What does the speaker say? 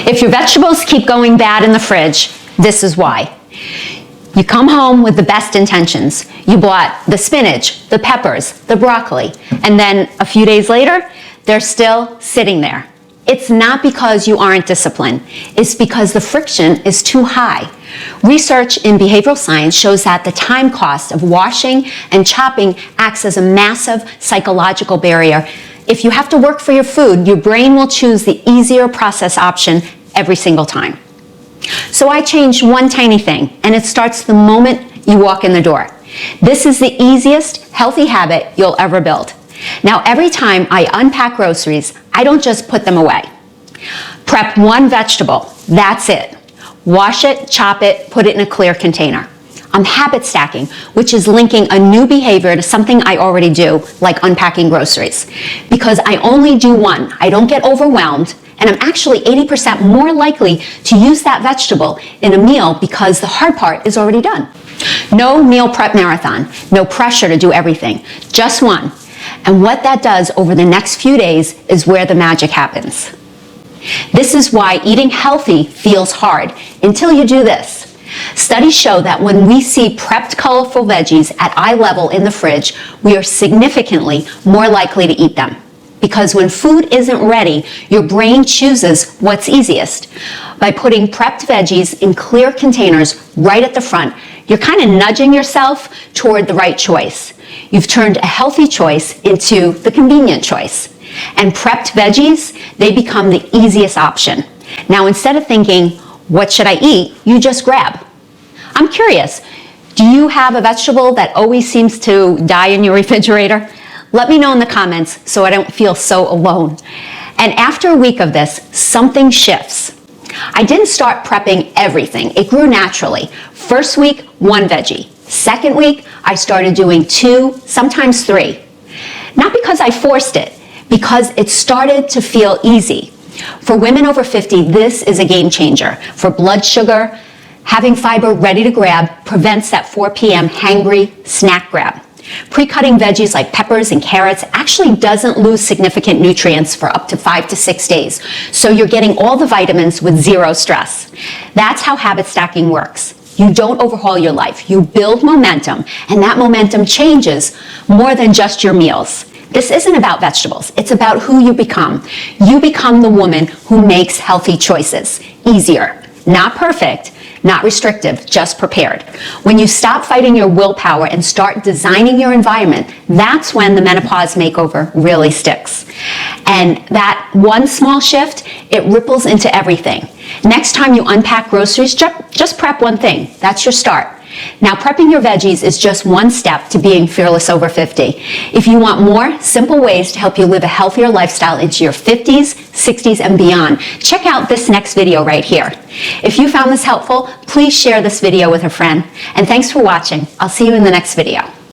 If your vegetables keep going bad in the fridge, this is why. You come home with the best intentions. You bought the spinach, the peppers, the broccoli, and then a few days later, they're still sitting there. It's not because you aren't disciplined. It's because the friction is too high. Research in behavioral science shows that the time cost of washing and chopping acts as a massive psychological barrier. If you have to work for your food, your brain will choose the easier process option every single time. So I changed one tiny thing, and it starts the moment you walk in the door. This is the easiest healthy habit you'll ever build. Now, every time I unpack groceries, I don't just put them away. Prep one vegetable, that's it. Wash it, chop it, put it in a clear container. I'm habit stacking, which is linking a new behavior to something I already do, like unpacking groceries. Because I only do one, I don't get overwhelmed, and I'm actually 80% more likely to use that vegetable in a meal because the hard part is already done. No meal prep marathon, no pressure to do everything, just one. And what that does over the next few days is where the magic happens. This is why eating healthy feels hard until you do this. Studies show that when we see prepped colorful veggies at eye level in the fridge, we are significantly more likely to eat them. Because when food isn't ready, your brain chooses what's easiest. By putting prepped veggies in clear containers right at the front, you're kind of nudging yourself toward the right choice. You've turned a healthy choice into the convenient choice. And prepped veggies, they become the easiest option. Now, instead of thinking, what should I eat? You just grab. I'm curious, do you have a vegetable that always seems to die in your refrigerator? Let me know in the comments so I don't feel so alone. And after a week of this, something shifts. I didn't start prepping everything. It grew naturally. First week, one veggie. Second week, I started doing 2, sometimes 3. Not because I forced it, because it started to feel easy. For women over 50, this is a game changer. For blood sugar, having fiber ready to grab prevents that 4 p.m. hangry snack grab. Pre-cutting veggies like peppers and carrots actually doesn't lose significant nutrients for up to 5 to 6 days. So you're getting all the vitamins with zero stress. That's how habit stacking works. You don't overhaul your life. You build momentum, and that momentum changes more than just your meals. This isn't about vegetables. It's about who you become. You become the woman who makes healthy choices. Easier. Not perfect, not restrictive, just prepared. When you stop fighting your willpower and start designing your environment, that's when the menopause makeover really sticks. And that one small shift, it ripples into everything. Next time you unpack groceries, just prep one thing. That's your start. Now, prepping your veggies is just one step to being fearless over 50. If you want more simple ways to help you live a healthier lifestyle into your 50s, 60s, and beyond, check out this next video right here. If you found this helpful, please share this video with a friend. And thanks for watching. I'll see you in the next video.